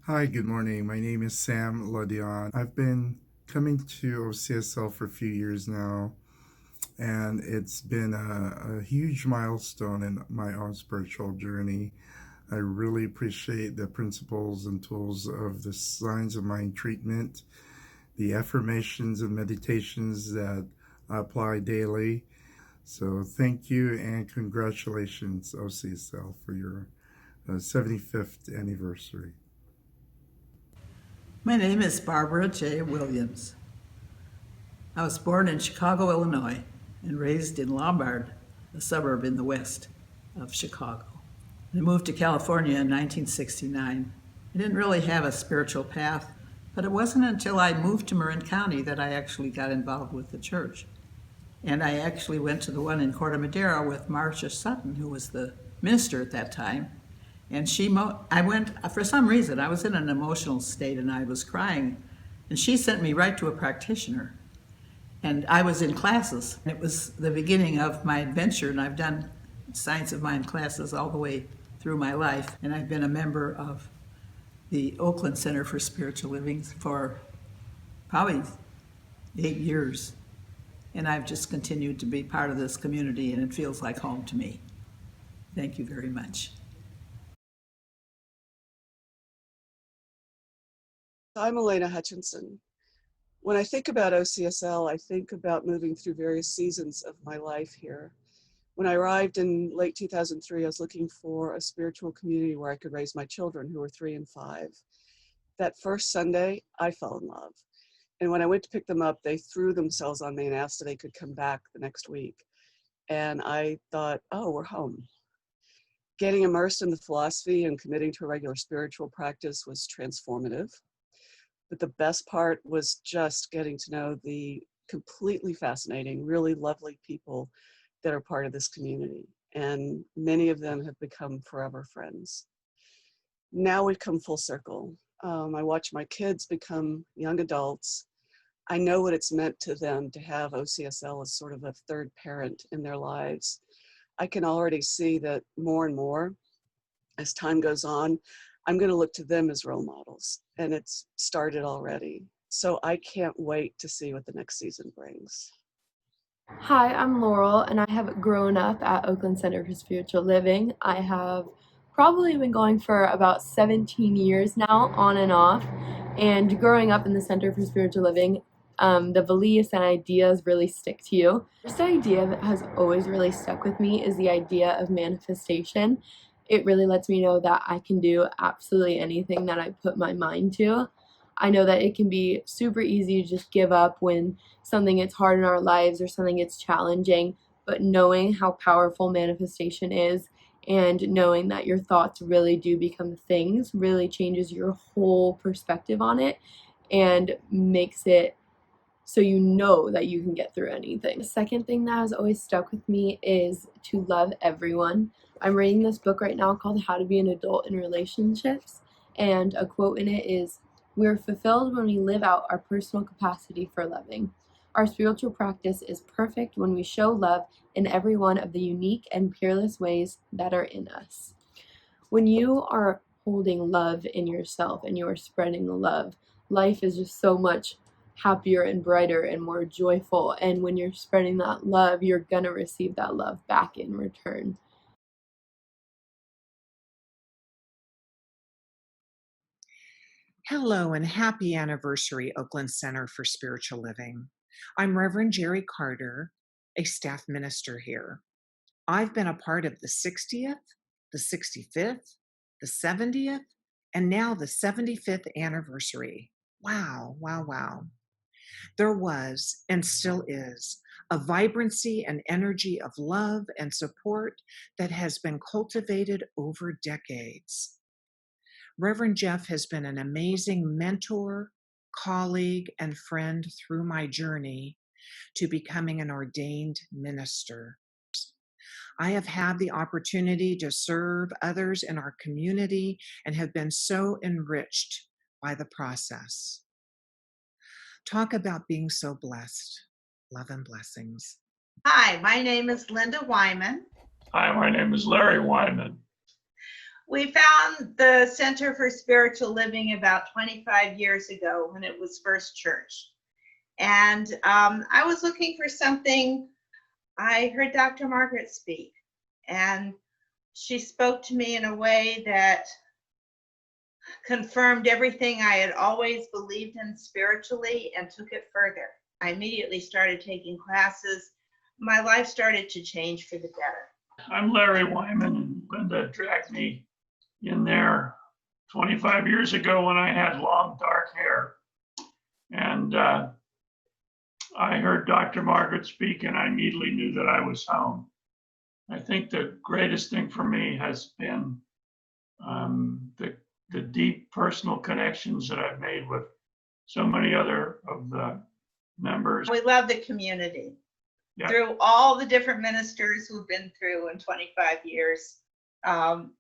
Hi, good morning. My name is Sam Lodion. I've been coming to OCSL for a few years now, and it's been a huge milestone in my own spiritual journey. I really appreciate the principles and tools of the signs of mind treatment, the affirmations and meditations that I apply daily. So, thank you and congratulations, OCSL, for your 75th anniversary. My name is Barbara J. Williams. I was born in Chicago, Illinois, and raised in Lombard, a suburb in the west of Chicago. I moved to California in 1969. I didn't really have a spiritual path, but it wasn't until I moved to Marin County that I actually got involved with the church. And I actually went to the one in Corte Madera with Marcia Sutton, who was the minister at that time. And I went, for some reason, I was in an emotional state and I was crying. And she sent me right to a practitioner. And I was in classes. It was the beginning of my adventure, and I've done Science of Mind classes all the way through my life. And I've been a member of the Oakland Center for Spiritual Living for probably 8 years. And I've just continued to be part of this community, and it feels like home to me. Thank you very much. I'm Elena Hutchinson. When I think about OCSL, I think about moving through various seasons of my life here. When I arrived in late 2003, I was looking for a spiritual community where I could raise my children, who were 3 and 5. That first Sunday, I fell in love. And when I went to pick them up, they threw themselves on me and asked if they could come back the next week. And I thought, oh, we're home. Getting immersed in the philosophy and committing to a regular spiritual practice was transformative. But the best part was just getting to know the completely fascinating, really lovely people that are part of this community. And many of them have become forever friends. Now we've come full circle. I watch my kids become young adults. I know what it's meant to them to have OCSL as sort of a third parent in their lives. I can already see that more and more, as time goes on, I'm going to look to them as role models, and it's started already. So I can't wait to see what the next season brings. Hi, I'm Laurel, and I have grown up at Oakland Center for Spiritual Living. I have probably been going for about 17 years now, on and off. And growing up in the Center for Spiritual Living, the beliefs and ideas really stick to you. First idea that has always really stuck with me is the idea of manifestation. It really lets me know that I can do absolutely anything that I put my mind to. I know that it can be super easy to just give up when something gets hard in our lives or something gets challenging, but knowing how powerful manifestation is and knowing that your thoughts really do become things really changes your whole perspective on it and makes it so you know that you can get through anything. The second thing that has always stuck with me is to love everyone. I'm reading this book right now called How to Be an Adult in Relationships, and a quote in it is, "We are fulfilled when we live out our personal capacity for loving. Our spiritual practice is perfect when we show love in every one of the unique and peerless ways that are in us." When you are holding love in yourself and you are spreading the love, life is just so much happier and brighter and more joyful. And when you're spreading that love, you're gonna receive that love back in return. Hello and happy anniversary, Oakland Center for Spiritual Living. I'm Reverend Jerry Carter, a staff minister here. I've been a part of the 60th, the 65th, the 70th, and now the 75th anniversary. Wow, wow, wow. There was, and still is, a vibrancy and energy of love and support that has been cultivated over decades. Reverend Jeff has been an amazing mentor, colleague, and friend through my journey to becoming an ordained minister. I have had the opportunity to serve others in our community and have been so enriched by the process. Talk about being so blessed. Love and blessings. Hi, my name is Linda Wyman. Hi, my name is Larry Wyman. We found the Center for Spiritual Living about 25 years ago when it was First Church. And I was looking for something. I heard Dr. Margaret speak, and she spoke to me in a way that confirmed everything I had always believed in spiritually and took it further. I immediately started taking classes. My life started to change for the better. I'm Larry Wyman, and Linda dragged me in there 25 years ago when I had long dark hair. And I heard Dr. Margaret speak, and I immediately knew that I was home. I think the greatest thing for me has been the deep personal connections that I've made with so many other of the members. We love the community. Yeah. Through all the different ministers we've been through in 25 years,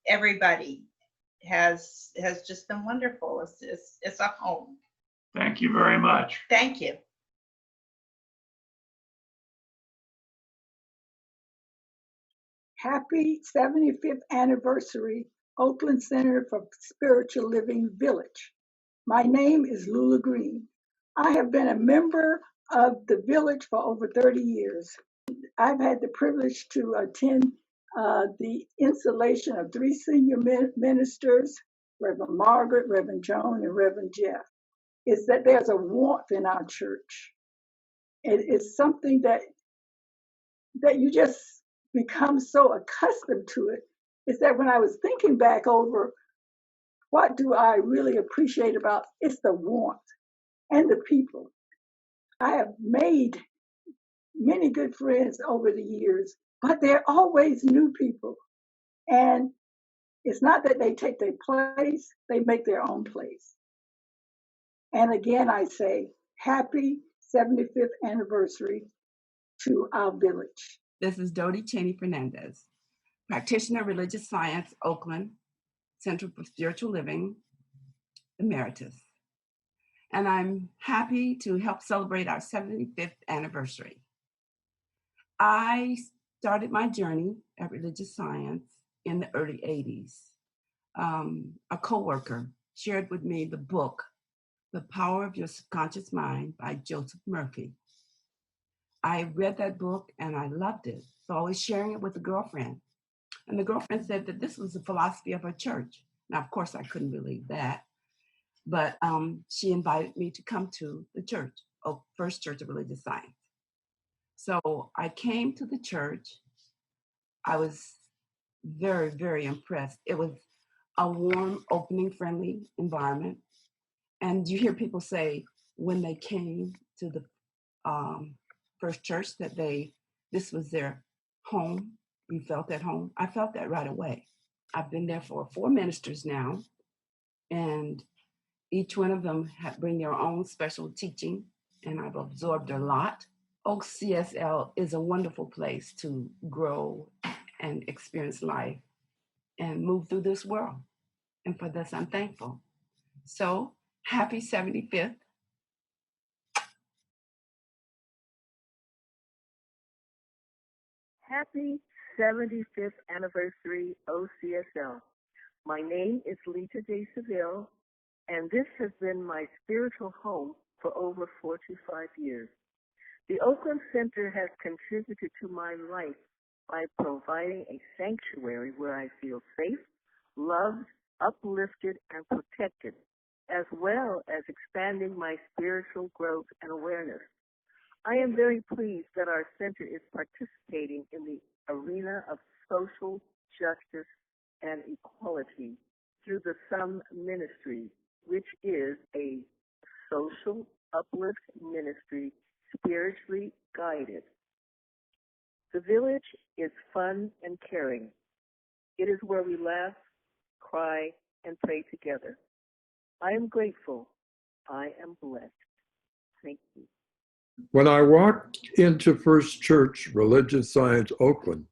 everybody has just been wonderful. It's a home. Thank you very much. Thank you. Happy 75th anniversary, Oakland Center for Spiritual Living Village. My name is Lula Greene. I have been a member of the village for over 30 years. I've had the privilege to attend the installation of 3 senior ministers, Reverend Margaret, Reverend Joan, and Reverend Jeff. Is that there's a warmth in our church. It is something that you just become so accustomed to it. Is that when I was thinking back over what do I really appreciate about it's the warmth and the people. I have made many good friends over the years, but there are always new people. And it's not that they take their place, they make their own place. And again, I say, happy 75th anniversary to our village. This is Dodie Cheynefernandez, practitioner of religious science, Oakland, Center for Spiritual Living, Emeritus. And I'm happy to help celebrate our 75th anniversary. I started my journey at religious science in the early 80s. A coworker shared with me the book, The Power of Your Subconscious Mind by Joseph Murphy. I read that book and I loved it. So I was sharing it with a girlfriend. And the girlfriend said that this was the philosophy of her church. Now, of course, I couldn't believe that. But she invited me to come to the church, First Church of Religious Science. So I came to the church. I was very, very impressed. It was a warm, opening, friendly environment. And you hear people say when they came to the First Church that this was their home. You felt at home. I felt that right away. I've been there for 4 ministers now, and each one of them bring their own special teaching, and I've absorbed a lot. Oak CSL is a wonderful place to grow and experience life and move through this world. And for this, I'm thankful. So, happy 75th. Happy 75th anniversary OCSL. My name is Lita J Seville, and this has been my spiritual home for over 45 years. The Oakland Center has contributed to my life by providing a sanctuary where I feel safe, loved, uplifted, and protected, as well as expanding my spiritual growth and awareness. I am very pleased that our center is participating in the arena of social justice and equality through the Some Ministry, which is a social uplift ministry spiritually guided. The village is fun and caring. It is where we laugh, cry, and pray together. I am grateful. I am blessed. Thank you. When I walked into First Church Religious Science Oakland,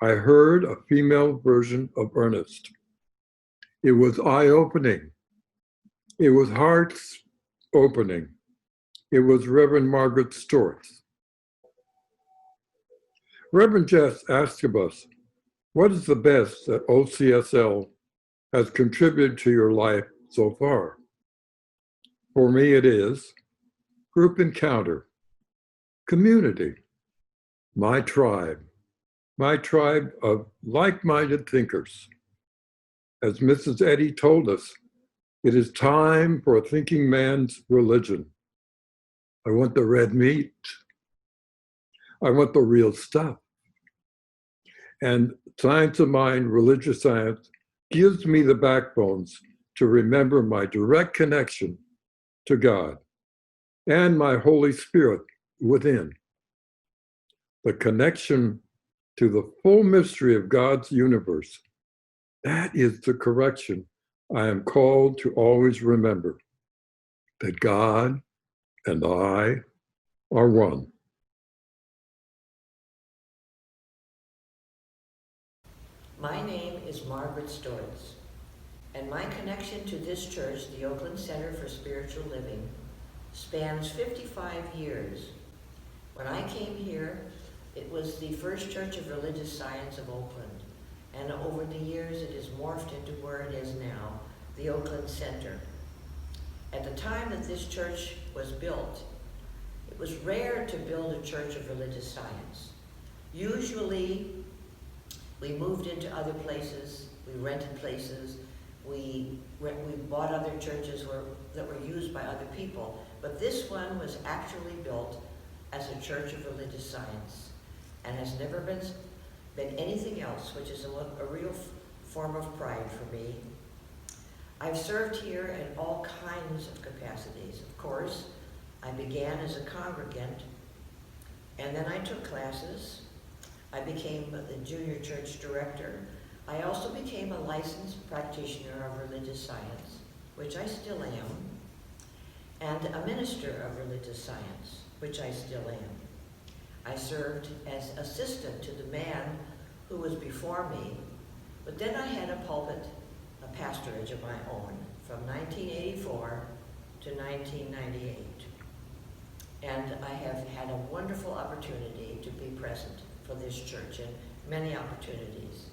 I heard a female version of Ernest. It was eye-opening. It was heart-opening. It was Reverend Margaret Storrs. Reverend Jeff asked of us, What is the best that OCSL has contributed to your life so far? For me, it is group encounter, community, my tribe of like-minded thinkers. As Mrs. Eddy told us, it is time for a thinking man's religion. I want the red meat. I want the real stuff. And Science of Mind, religious science, gives me the backbones to remember my direct connection to God and my Holy Spirit within. The connection to the full mystery of God's universe. That is the correction I am called to always remember, that God and I are one. My name is Margaret Stortz, and my connection to this church, the Oakland Center for Spiritual Living, spans 55 years. When I came here, it was the First Church of Religious Science of Oakland, and over the years it has morphed into where it is now, the Oakland Center. At the time that this church was built, it was rare to build a church of religious science. Usually, we moved into other places, we rented places, we bought other churches that were used by other people, but this one was actually built as a church of religious science and has never been anything else, which is a real form of pride for me. I've served here in all kinds of capacities. Of course, I began as a congregant, and then I took classes. I became the junior church director. I also became a licensed practitioner of religious science, which I still am, and a minister of religious science, which I still am. I served as assistant to the man who was before me, but then I had a pulpit, a pastorage of my own, from 1984 to 1998. And I have had a wonderful opportunity to be present for this church and many opportunities.